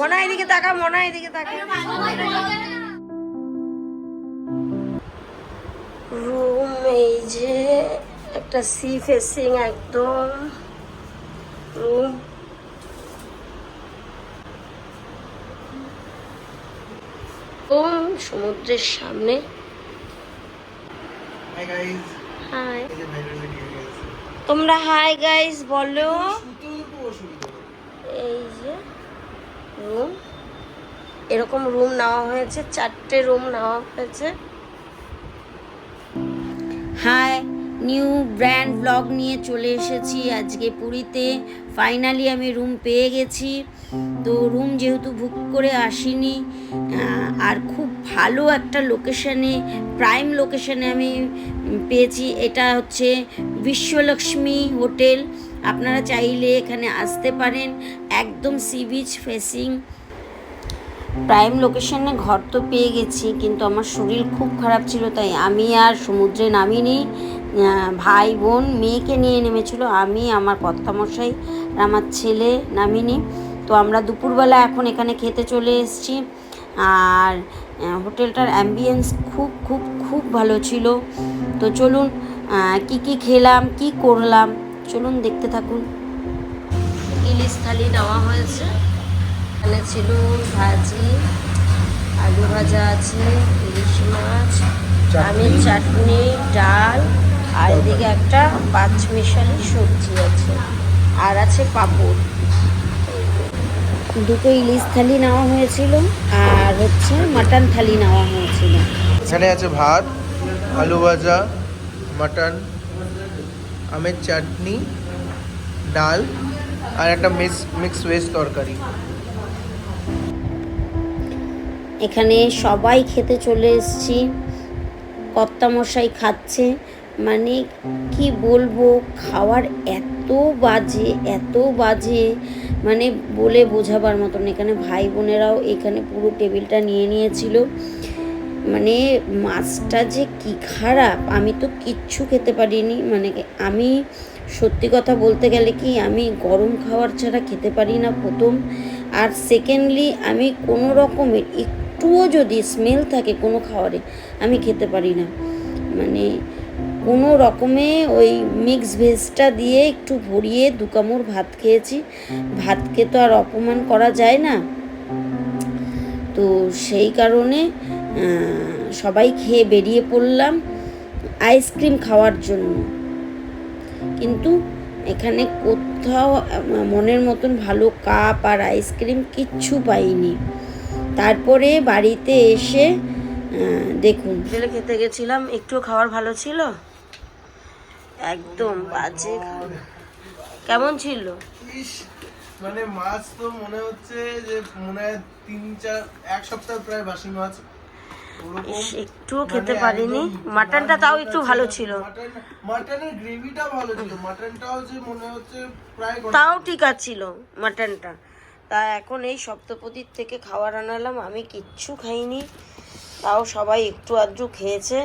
মনা এদিকে তাকা, মনা এদিকে তাকা। রুম এই যে একটা সি ফেসিং একদম রুম। সমুদ্রের সামনে। হাই, তোমরা হাই গাইস বলো। এই যে রুম, এরকম রুম নেওয়া হয়েছে, 4টে রুম নেওয়া হয়েছে। হাই, নিউ ব্র্যান্ড ব্লগ নিয়ে চলে এসেছি আজকে পুরীতে। ফাইনালি আমি রুম পেয়ে গেছি। তো রুম যেহেতু বুক করে আসিনি, আর খুব ভালো একটা লোকেশানে, প্রাইম লোকেশানে আমি পেয়েছি। এটা হচ্ছে বিশ্বলক্ষ্মী হোটেল। আপনারা চাইলে এখানে আসতে পারেন, একদম সি বিচ ফেসিং প্রাইম লোকেশনে ঘর তো পেয়ে গেছি, কিন্তু আমার শরীর খুব খারাপ ছিল, তাই আমি আর সমুদ্রে নামিনি। ভাই বোন মেয়েকে নিয়ে নেমেছিল, আমি আমার কর্তামশাই আর আমার ছেলে নামিনি। তো আমরা দুপুরবেলা এখন এখানে খেতে চলে এসেছি। আর হোটেলটার অ্যাম্বিয়েন্স খুব খুব খুব ভালো ছিল। তো চলুন কি কি খেলাম, কি করলাম, চলুন দেখতে থাকুন। ইলিশ থালি নেওয়া হয়েছে। এখানে ছিল ভাজি, আলু ভাজা আছে, ইলিশ মাছ, আমের চাটনি, ডাল, আর এদিকে একটা পাঁচমিশালি সবজি আছে, আর আছে পাঁপড়। দুটো ইলিশ থালি নেওয়া হয়েছিল, আর হচ্ছে মাটন থালি নেওয়া হয়েছিল। এখানে আছে ভাত, আলু ভাজা, মাটন, আমের চাটনি, ডাল আর একটা মিক্স ভেজ তরকারি। এখানে সবাই খেতে চলে এসেছি, কর্তামশাই খাচ্ছে। মানে কি বলবো, খাওয়ার এত বাজে, এত বাজে, মানে বলে বোঝাবার মতন। এখানে ভাই বোনেরাও এখানে পুরো টেবিলটা নিয়ে নিয়েছিল। মানে মাছটা যে কি খারাপ, আমি তো কিচ্ছু খেতে পারিনি। মানে আমি সত্যি কথা বলতে গেলে কি, আমি গরম খাবার ছাড়া খেতে পারি না প্রথম। আর সেকেন্ডলি আমি কোনো রকমের একটুও যদি স্মেল থাকে কোনো খাবারে, আমি খেতে পারি না। মানে কোনো রকমে ওই মিক্স ভেজটা দিয়ে একটু ভরিয়ে 2 কামড় ভাত খেয়েছি। ভাতকে তো আর অপমান করা যায় না। তো সেই কারণে সবাই খেয়ে বেরিয়ে পড়লাম আইসক্রিম খাওয়ার জন্য। কিন্তু এখানে কোথাও মনের মতন ভালো কাপ আর আইসক্রিম কিচ্ছু পাইনি। তারপরে বাড়িতে এসে দেখুন, হোটেলে খেতে গেছিলাম, একটু খাবার ভালো ছিল, একদম বাজে। কেমন ছিল? মানে মাছ তো মনে হচ্ছে যে মনে হয় 1 সপ্তাহ প্রায় বাসি মাছ। একটুও খেতে পারিনি। মাটনটা তাও একটু ভালো ছিল, মাটনের গ্রেভিটা ভালো ছিল, মাটনটাও যে মনে হচ্ছে প্রায় তাও ঠিক আছিল মাটনটা। তা এখন এই সপ্তপদীর থেকে খাবার আনালাম, আমি কিচ্ছু খাইনি। তাও সবাই একটু আধটু খেয়েছে,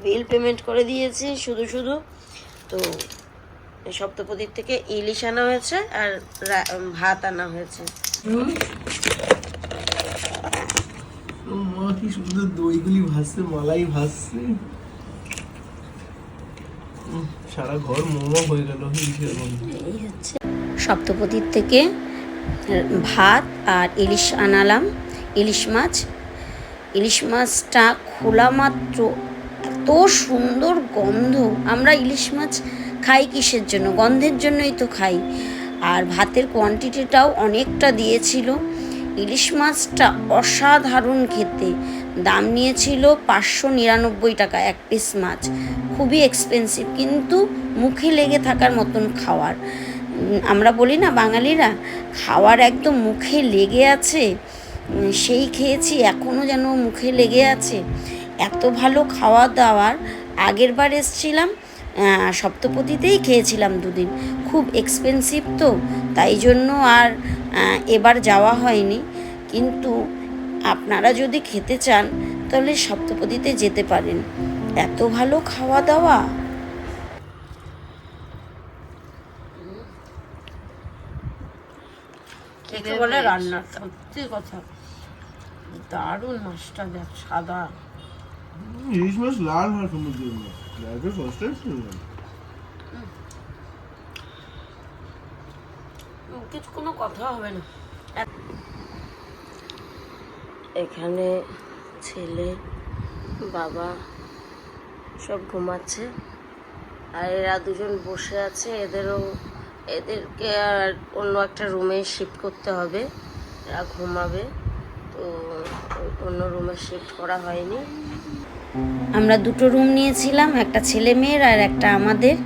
বিল পেমেন্ট করে দিয়েছি শুধু শুধু। তো সপ্তপদীর থেকে ইলিশ আনা হয়েছে আর ভাত আনা হয়েছে। মা কি সুন্দর দইগুলি ভাসছে, মালাই ভাসছে, সারা ঘর মোমো হয়ে গেল। এই হচ্ছে সপ্তপদীর থেকে ভাত আর ইলিশ আনালাম, ইলিশ মাছ। ইলিশ মাছটা খোলা মাত্র এত সুন্দর গন্ধ। আমরা ইলিশ মাছ খাই কিসের জন্য? গন্ধের জন্যই তো খাই। আর ভাতের কোয়ান্টিটিটাও অনেকটা দিয়েছিল। ইলিশ মাছটা অসাধারণ খেতে। দাম নিয়েছিল 599 টাকা 1 পিস মাছ। খুবই এক্সপেন্সিভ, কিন্তু মুখে লেগে থাকার মতন খাওয়ার। আমরা বলি না বাঙালিরা, খাওয়ার একদম মুখে লেগে আছে, সেই খেয়েছি, এখনও যেন মুখে লেগে আছে। এত ভালো খাওয়া দাওয়ার। আগের বার এসেছিলাম সপ্তপদীতেই খেয়েছিলাম 2 দিন, খুব এক্সপেন্সিভ তো, তাই জন্য আর এবার যাওয়া হয়নি। কিন্তু আপনারা যদি খেতে চান তাহলে সপ্তপদীতে যেতে পারেন, এত ভালো খাওয়া দাওয়া। একে বলে রান্নার, সত্যি কথা দারুণ। মাছটা দেখ সাদা, ইলিশ মাছ লাল হয় সমুদ্রের মাছ, লাইফে ফার্স্ট টাইম শুনলাম। কিছু কোনো কথা হবে না। এখানে ছেলে বাবা সব ঘুমাচ্ছে, আর এরা দুজন বসে আছে। এদেরকে আর অন্য একটা রুমে শিফট করতে হবে, এরা ঘুমাবে, তো অন্য রুমে শিফট করা হয়নি। আমরা দুটো রুম নিয়েছিলাম, একটা ছেলে মেয়ের আর একটা আমাদের।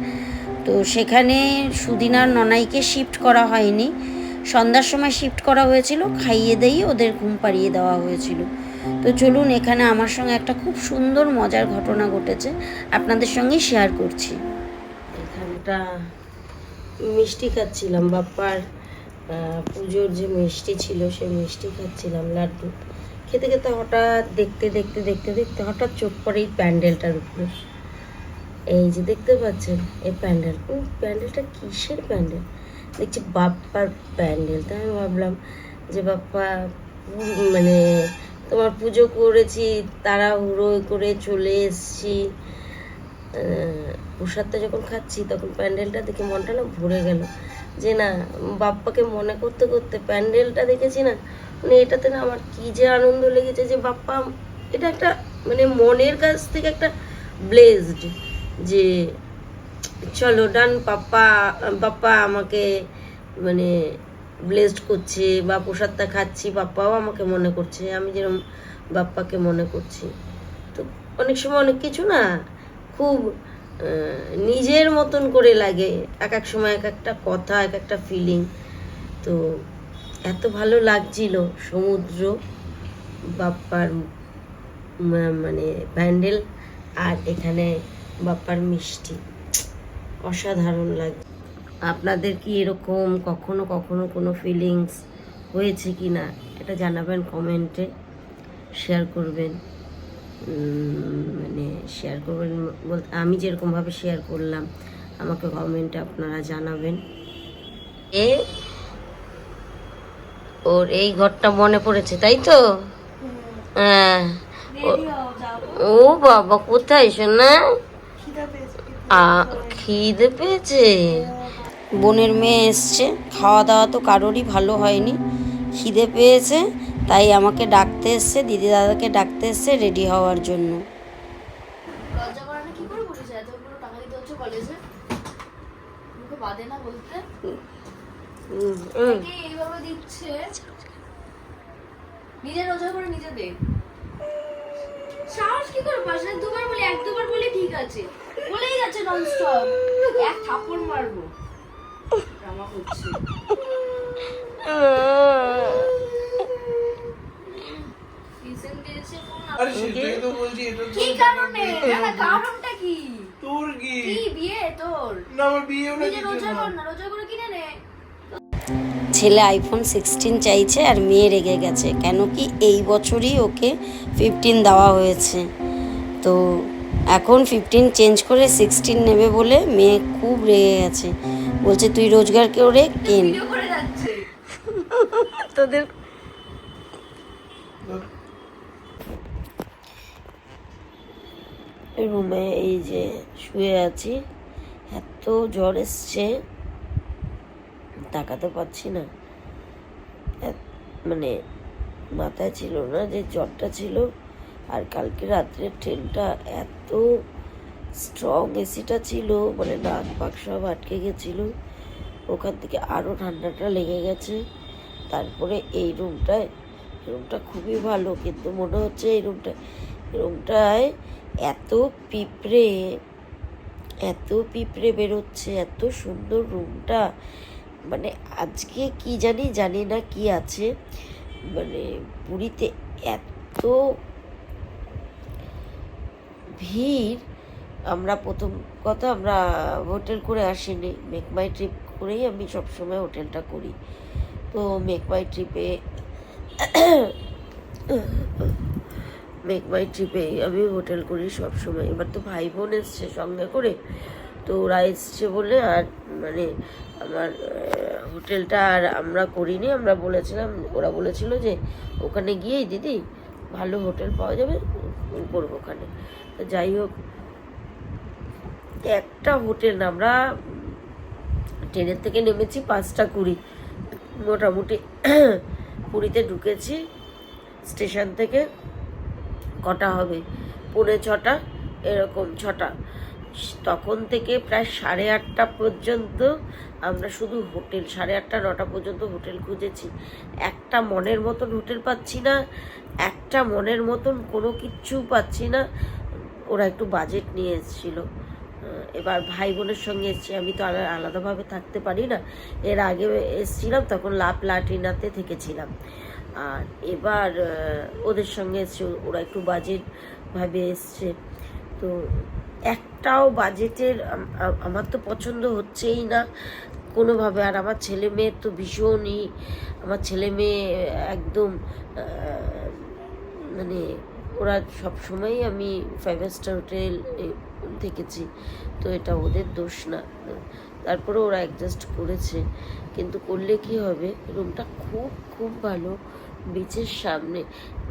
তো সেখানে সুদিনার ননাইকে শিফট করা হয়নি, সন্ধ্যার সময় শিফট করা হয়েছিল, খাইয়ে দিয়ে ওদের ঘুম পাড়িয়ে দেওয়া হয়েছিল। তো চলুন, এখানে আমার সঙ্গে একটা খুব সুন্দর মজার ঘটনা ঘটেছে, আপনাদের সঙ্গে শেয়ার করছি। এখানটা মিষ্টি খাচ্ছিলাম, বাপ্পার পুজোর যে মিষ্টি ছিল সেই মিষ্টি খাচ্ছিলাম, লাড্ডু খেতে খেতে হঠাৎ দেখতে দেখতে দেখতে দেখতে হঠাৎ চোখ পড়ে এই প্যান্ডেলটার উপরে। এই যে দেখতে পাচ্ছেন এই প্যান্ডেলটা কিসের প্যান্ডেল? দেখছি বাপ্পার প্যান্ডেল। তাই আমি ভাবলাম যে বাপ্পা মানে তোমার পুজো করেছি, তাড়াহুড়ো করে চলে এসছি, প্রসাদটা যখন খাচ্ছি তখন প্যান্ডেলটা দেখে মনটা না ভরে গেল, যে না বাপ্পাকে মনে করতে করতে প্যান্ডেলটা দেখেছি না, মানে এটাতে না আমার কি যে আনন্দ লেগেছে, যে বাপ্পা এটা একটা মানে মনের কাছ থেকে একটা ব্লেসড, যে চলো ডান, বাপ্পা আমাকে মানে ব্লেসড করছে, বা প্রসাদটা খাচ্ছি বাপ্পাও আমাকে মনে করছে, আমি যেরকম বাপ্পাকে মনে করছি। তো অনেক সময় অনেক কিছু না খুব নিজের মতন করে লাগে, এক এক সময় এক একটা কথা, এক একটা ফিলিং। তো এত ভালো লাগছিল সমুদ্র, বাপ্পার মানে প্যান্ডেল, আর এখানে বাপ্পার মিষ্টি, অসাধারণ লাগে। আপনাদের কি এরকম কখনো কখনো কোনো ফিলিংস হয়েছে কি না এটা জানাবেন কমেন্টে, শেয়ার করবেন। মানে শেয়ার করবেন বলতে আমি যেরকমভাবে শেয়ার করলাম আমাকে কমেন্টে আপনারা জানাবেন। ওর এই ঘরটা মনে পড়েছে, তাই তো? হ্যাঁ। ও বাবা, কোথায় শোনা? খিদে পেয়েছে। বোনের মেয়ে এসছে, খাওয়া দাওয়া তো কারোরই ভালো হয়নি, খিদে পেয়েছে, তাই আমাকে ডাকতে এসছে, দিদি দাদাকে ডাকতে এসছে রেডি হওয়ার জন্য। লজ্জা করে না, কি করে বলিস এতগুলো টাকা দিতে হচ্ছে কলেজে, মুখে বাদে না বলতে, এইভাবে দিচ্ছে, নিজে রোজগার করে নিজে দে। সাহস কি করে পাস? দুবার বলি, এক দুবার বলি ঠিক আছে, বলেই যাচ্ছে ননস্টপ, এক থাপ্পড় মারবো, ড্রামা করছে। রিসেন্ট দিয়েছে ফোন, আরে সেটাই তো বলছি, এটা তো কি কারণে? না কারণটা কি? তোর কি বিয়ে তোর? না আমার বিয়ে না, নিজে রোজগার কর না, রোজগার করে কিনে নে। ছেলে আইফোন 16 চাইছে আর মেয়ে রেগে গেছে, কেন কি এই বছরই ওকে 15 দেওয়া হয়েছে। তো এখন 15 চেঞ্জ করে 16 নেবে বলে মেয়ে খুব রেগে গেছে, বলছে তুই রোজগার করে কেন। ভিডিও করে যাচ্ছে তোদের রুমে এই যে শুয়ে আছি, এত জ্বর এসছে তাকাতে পারছি না, মানে মাথায় ছিল না যে জ্বরটা ছিল। আর কালকে রাত্রে ট্রেনটা এত স্ট্রং এসিটা ছিল, মানে নাক পাক সব আটকে গেছিল, ওখান থেকে আরও ঠান্ডাটা লেগে গেছে। তারপরে এই রুমটা খুবই ভালো, কিন্তু মনে হচ্ছে এই রুমটায় এত পিঁপড়ে বেরোচ্ছে, এত সুন্দর রুমটা, মানে আজকে কি জানি না কি আছে, মানে পুরীতে এত ভিড়। আমরা প্রথম কথা আমরা হোটেল করে আসিনি, মেক মাই ট্রিপ করেই আমি সবসময় হোটেলটা করি। তো মেক মাই ট্রিপে আমি হোটেল করি সবসময়। এবার তো ভাই বোন এসছে সঙ্গে করে, তো ওরা এসছে বলে আর মানে আমার হোটেলটা আর আমরা করিনি। আমরা বলেছিলাম, ওরা বলেছিল যে ওখানে গিয়েই দিদি ভালো হোটেল পাওয়া যাবে, করবো ওখানে। তো যাই হোক, একটা হোটেল না, আমরা ট্রেনের থেকে নেমেছি 5:20, মোটামুটি পুরীতে ঢুকেছি স্টেশন থেকে কটা হবে, 5:45 এরকম, 6টা। তখন থেকে প্রায় 8:30 পর্যন্ত আমরা শুধু হোটেল, 8:30 9টা পর্যন্ত হোটেল খুঁজেছি। একটা মনের মতন হোটেল পাচ্ছি না, একটা মনের মতন কোনো কিচ্ছু পাচ্ছি না। ওরা একটু বাজেট নিয়ে এসেছিলো। এবার ভাই বোনের সঙ্গে এসেছি, আমি তো আলাদাভাবে থাকতে পারি না। এর আগে এসেছিলাম তখন লাটিনাতে থেকেছিলাম, আর এবার ওদের সঙ্গে এসছে, ওরা একটু বাজেটভাবে এসছে। তো একটাও বাজেটের আমার তো পছন্দ হচ্ছেই না কোনোভাবে। আর আমার ছেলে মেয়ের তো ভীষণই, আমার ছেলে মেয়ে একদম মানে ওরা সবসময়ই, আমি 5 স্টার হোটেল থেকেছি, তো এটা ওদের দোষ না। তারপরে ওরা অ্যাডজাস্ট করেছে, কিন্তু করলে কি হবে, রুমটা খুব খুব ভালো, বিচের সামনে,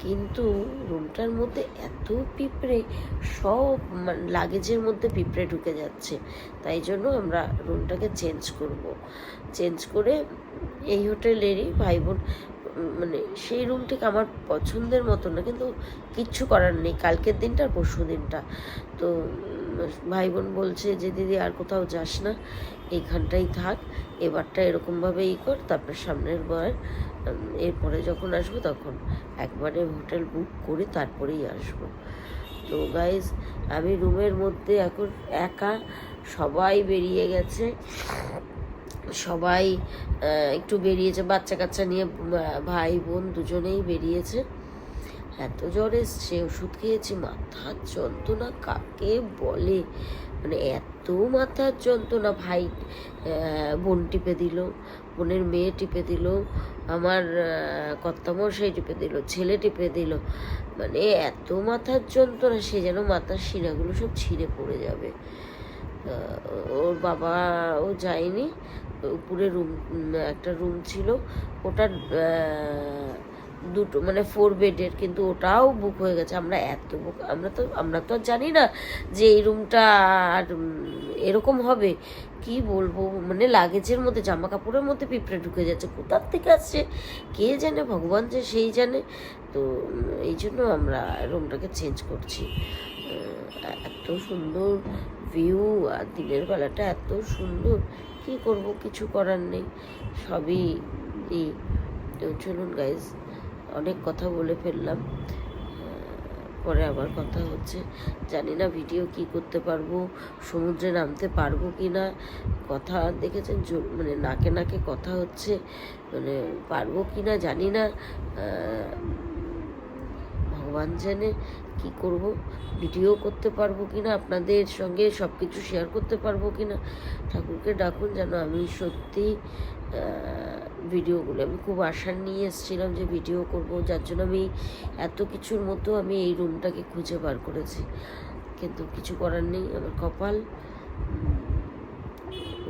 কিন্তু রুমটার মধ্যে এত পিঁপড়ে, সব লাগেজের মধ্যে পিঁপড়ে ঢুকে যাচ্ছে। তাই জন্য আমরা রুমটাকে চেঞ্জ করে এই হোটেলেরই ভাই বোন, মানে সেই রুমটিকে আমার পছন্দের মতো না, কিন্তু কিচ্ছু করার নেই, কালকের দিনটা আর পরশু দিনটা। তো ভাই বোন বলছে যে দিদি আর কোথাও যাস না, এইখানটাই থাক, এবারটা এরকমভাবেই কর, তারপরে সামনের বার এরপরে যখন আসবো তখন একবারে হোটেল বুক করে তারপরেই আসবো। তো গাইজ, আমি রুমের মধ্যে এখন একা, সবাই বেরিয়ে গেছে, সবাই একটু বেরিয়েছে, বাচ্চা কাচ্চা নিয়ে ভাই বোন দুজনেই বেরিয়েছে। এত জ্বর এসছে, ওষুধ খেয়েছি, মাথার যন্ত্রণা কাকে বলে, মানে এত মাথার যন্ত্রণা। ভাই বোন টিপে দিল, বোনের মেয়ে টিপে দিল, আমার কর্তামশাই টিপে দিল, ছেলে টিপে দিল, মানে এত মাথার যন্ত্রণা, সে যেন মাথার শিরাগুলো সব ছিঁড়ে পড়ে যাবে। ওর বাবা ও যায়নি, উপরে একটা রুম ছিল, ওটা দুটো মানে 4 বেডের, কিন্তু ওটাও বুক হয়ে গেছে। আমরা তো জানি না যে এই রুমটা আর এরকম হবে, কি বলবো, মানে লাগেজের মধ্যে, জামা কাপড়ের মধ্যে পিঁপড়ে ঢুকে যাচ্ছে, কোথার থেকে আসছে কে জানে, ভগবান যে সেই জানে। তো এই জন্য আমরা রুমটাকে চেঞ্জ করছি। এত সুন্দর ভিউ, আর দিনের বেলাটা এত সুন্দর, কি করব, কিছু করার নেই, সবই এই। তো চলুন গাইজ, অনেক কথা বলে ফেললাম, পরে আবার কথা হচ্ছে। জানি না ভিডিও কি করতে পারবো, সমুদ্রে নামতে পারবো কি না, কথা দেখেছেন মানে নাকে নাকে কথা হচ্ছে, মানে পারবো কি না জানি না, ভগবান জানে কি করব, ভিডিও করতে পারবো কি না, আপনাদের সঙ্গে সব কিছু শেয়ার করতে পারবো কি না। ঠাকুরকে ডাকুন যেন আমি সত্যি ভিডিওগুলো, আমি খুব আশা নিয়ে এসেছিলাম যে ভিডিও করব, যার জন্য আমি এত কিছুর মতো আমি এই রুমটাকে খুঁজে বার করেছি, কিন্তু কিছু করার নেই, আমার কপাল।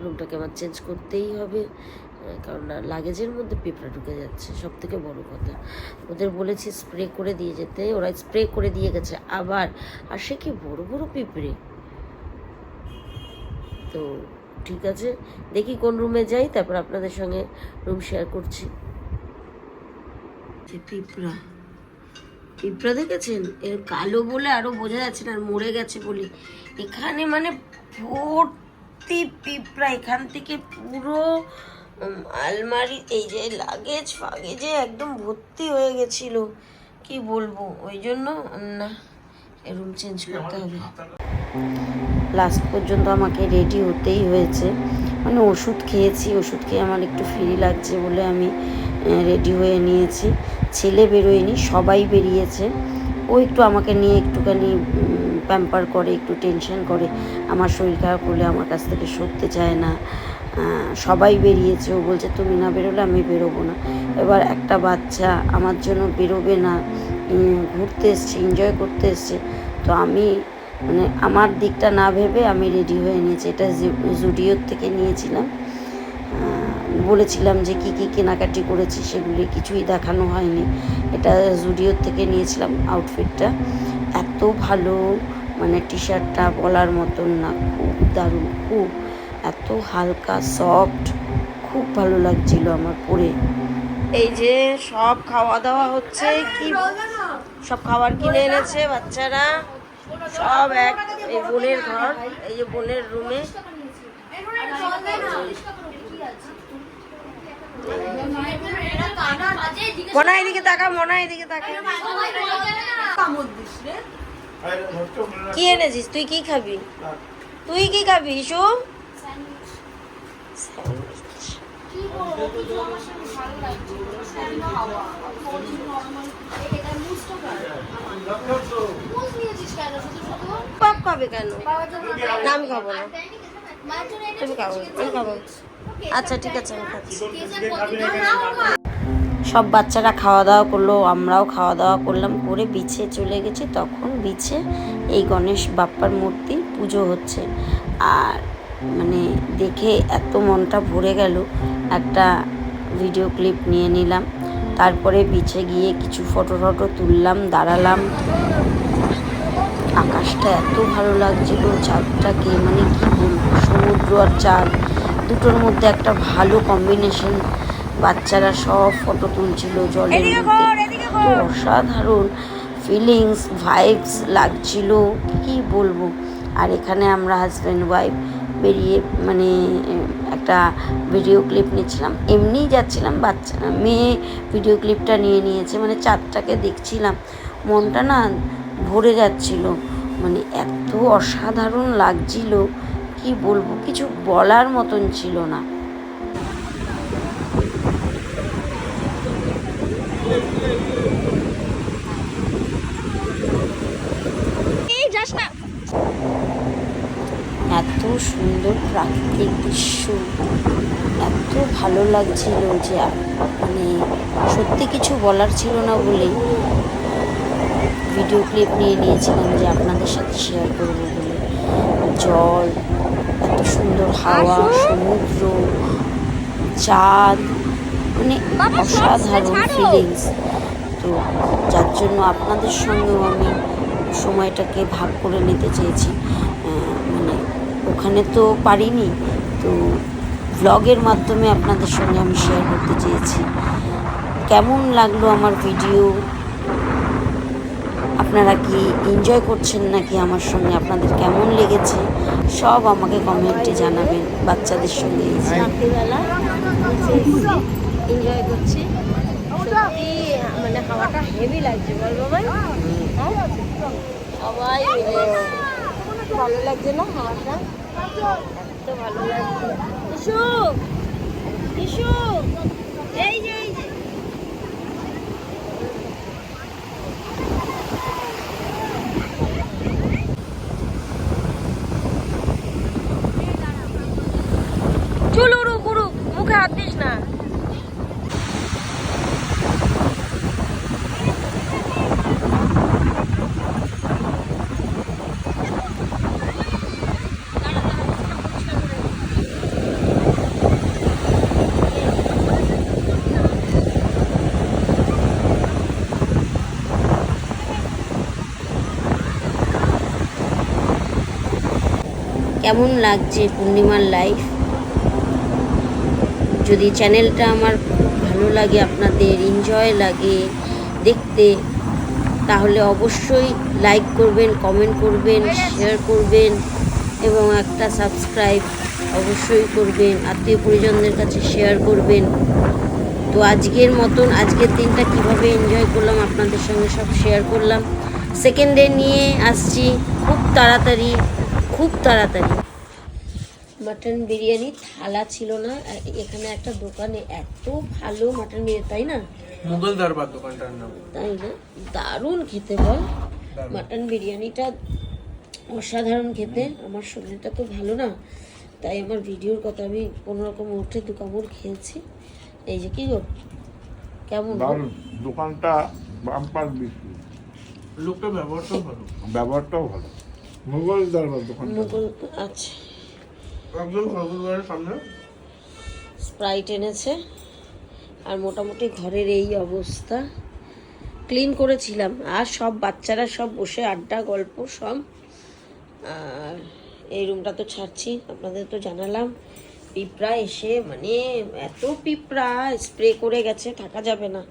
রুমটাকে আমার চেঞ্জ করতেই হবে, কারণ লাগেজের মধ্যে পিঁপড়া ঢুকে যাচ্ছে, সব থেকে বড় কথা। ওদের বলেছি স্প্রে করে দিয়ে যেতে, ওরা স্প্রে করে দিয়ে গেছে আবার, আর সে কি বড় বড় পিঁপড়ে। তো ঠিক আছে, দেখি কোন রুমে যাই, তারপর আপনাদের সঙ্গে রুম শেয়ার করছি। পিঁপড়া দেখেছেন, এর কালো বলে আরো বোঝা যাচ্ছে না, আর মরে গেছে বলে। এখানে মানে ভর্তি পিঁপড়া, এখান থেকে পুরো আলমারি, এই যে লাগেজ ফাগেজে একদম ভর্তি হয়ে গেছিল, কি বলবো। ওই জন্য না, রুম চেঞ্জ করতে হবে। লাস্ট পর্যন্ত আমাকে রেডি হতেই হয়েছে, মানে ওষুধ খেয়েছি, ওষুধ খেয়ে আমার একটু ফ্রি লাগছে বলে আমি রেডি হয়ে নিয়েছি। ছেলে বেরোয়নি, সবাই বেরিয়েছে। ও একটু আমাকে নিয়ে একটুখানি প্যাম্পার করে, একটু টেনশন করে, আমার শরীর খারাপ হলে আমার কাছ থেকে সরতে চায় না। সবাই বেরিয়েছে, ও বলছে তুমি না বেরোলে আমি বেরোবো না। এবার একটা বাচ্চা আমার জন্য বেরোবে না, ঘুরতে এসছে, এনজয় করতে এসছে, তো আমি মানে আমার দিকটা না ভেবে আমি রেডি হয়ে নিয়েছি। এটা জুডিওর থেকে নিয়েছিলাম। বলেছিলাম যে কি কি কেনাকাটি করেছি, সেগুলি কিছুই দেখানো হয়নি। এটা জুডিওর থেকে নিয়েছিলাম আউটফিটটা। এত ভালো, মানে টি শার্টটা বলার মতন না, খুব দারুণ, খুব এত হালকা সফট, খুব ভালো লাগছিল আমার পরে। এই যে সব খাওয়া দাওয়া হচ্ছে, কি সব খাবার কিনে এনেছে বাচ্চারা সব। এই বোনের ঘর, এই যে বোনের রুমে। মনা এদিকে তাকা, মনা এদিকে তাকা। কি এনেছিস তুই? কি খাবি তুই? কি খাবি ইসু? পাপ খাবে কেন? না আমি খাবো না, তুমি খাবো, আমি খাবো। আচ্ছা ঠিক আছে, আমি খাচ্ছি। সব বাচ্চারা খাওয়া দাওয়া করলো, আমরাও খাওয়া দাওয়া করলাম, করে বিছে চলে গেছি। তখন বিছে এই গণেশ বাপ্পার মূর্তি পুজো হচ্ছে, আর মানে দেখে এত মনটা ভরে গেল। একটা ভিডিও ক্লিপ নিয়ে নিলাম, তারপরে বিছে গিয়ে কিছু ফটো তুললাম, দাঁড়ালাম। আকাশটা এত ভালো লাগছিল, চাঁদটাকে মানে কি বলবো, সমুদ্র আর চাঁদ দুটোর মধ্যে একটা ভালো কম্বিনেশন। বাচ্চারা সব ফটো তুলছিল জলের মধ্যে, তো অসাধারণ ফিলিংস, ভাইবস লাগছিল, কি বলবো। আর এখানে আমরা হাজব্যান্ড ওয়াইফ বেরিয়ে মানে একটা ভিডিও ক্লিপ নিচ্ছিলাম, এমনিই যাচ্ছিলাম। বাচ্চা মেয়ে ভিডিও ক্লিপটা নিয়ে নিয়েছে, মানে চাঁদটাকে দেখছিলাম, মনটা না ভরে যাচ্ছিল, মানে এত অসাধারণ লাগছিল, কি বলবো, কিছু বলার মতন ছিল না। এত সুন্দর প্রাকৃতিক দৃশ্য, এত ভালো লাগছিল যে মানে সত্যি কিছু বলার ছিল না বলেই ভিডিও ক্লিপ নিয়ে নিয়েছিলাম, যে আপনাদের সাথে শেয়ার করবো বলে। জল, এত সুন্দর হাওয়া, সমুদ্র, চাঁদ, মানে অসাধারণ ফিলিংস। তো যার জন্য আপনাদের সঙ্গেও আমি সময়টাকে ভাগ করে নিতে চেয়েছি। মানে ওখানে তো পারিনি, তো ভ্লগের মাধ্যমে আপনাদের সঙ্গে আমি শেয়ার করতে চেয়েছি। কেমন লাগলো আমার ভিডিও? আপনারা কি এনজয় করছেন নাকি আমার সঙ্গে? আপনাদের কেমন লেগেছে সব আমাকে কমেন্টে জানাবেন। বাচ্চাদের সঙ্গে রাত্রিবেলা এনজয় করছি, সত্যি মানে হাওয়াটা হেভি লাগছে, বল বাবাই? সবাই মিলে ভালো লাগছে না হাওয়াটা? এত ভালো লাগছে। ইসু, ইসু, এই যে এই যে চুল উড়ুক উড়ুক, মুখে হাত দিস না। কেমন লাগছে পূর্ণিমার লাইফ? যদি চ্যানেলটা আমার খুব ভালো লাগে, আপনাদের এনজয় লাগে দেখতে, তাহলে অবশ্যই লাইক করবেন, কমেন্ট করবেন, শেয়ার করবেন এবং একটা সাবস্ক্রাইব অবশ্যই করবেন, আত্মীয় পরিজনদের কাছে শেয়ার করবেন। তো আজকের মতন আজকের দিনটা কিভাবে এনজয় করলাম আপনাদের সঙ্গে সব শেয়ার করলাম। সেকেন্ড ডে নিয়ে আসছি খুব তাড়াতাড়ি, খুব তাড়াতাড়ি। মাটন বিরিয়ানি থালা ছিল না, এখানে একটা দোকানে এত ভালো মাটন বিরিয়ানি, তাই না? মুঘল দরবার দোকানটার নাম, তাই না? দারুণ খেতে, বল। মাটন বিরিয়ানিটা অসাধারণ খেতে। আমার শরীরটা তো ভালো না, তাই আমার ভিডিওর কথা আমি কোনোরকম উঠে দু কামড় খেয়েছি। এই যে কি গো, কেমন দোকানটা বাম্পার বিক্রি, লোকের ব্যবহারটাও ভালো। ব্যবহারটাও ভালো। মোগল দরবার দোকান। মুঘল আচ্ছা, একদম ঠাকুরবাড়ির সামনে। স্প্রাইট এনেছে। আর মোটামুটি ঘরের এই অবস্থা, ক্লিন করেছিলাম। আর সব বাচ্চারা সব বসে আড্ডা গল্প সব। আর এই রুমটা তো ছাড়ছি, আপনাদের তো জানালাম। পিঁপড়া এসে মানে এত পিঁপড়া স্প্রে করে গেছে, থাকা যাবে না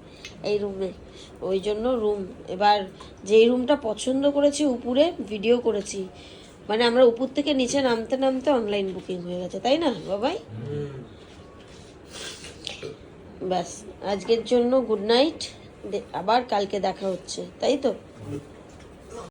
এই রুমে। ওই জন্য রুম এবার যেই রুমটা পছন্দ করেছি উপরে ভিডিও করেছি, মানে আমরা উপর থেকে নিচে নামতে নামতে অনলাইন বুকিং হয়ে গেছে, তাই না বাবাই? ব্যাস, আজকের জন্য গুড নাইট, আবার কালকে দেখা হচ্ছে, তাই তো?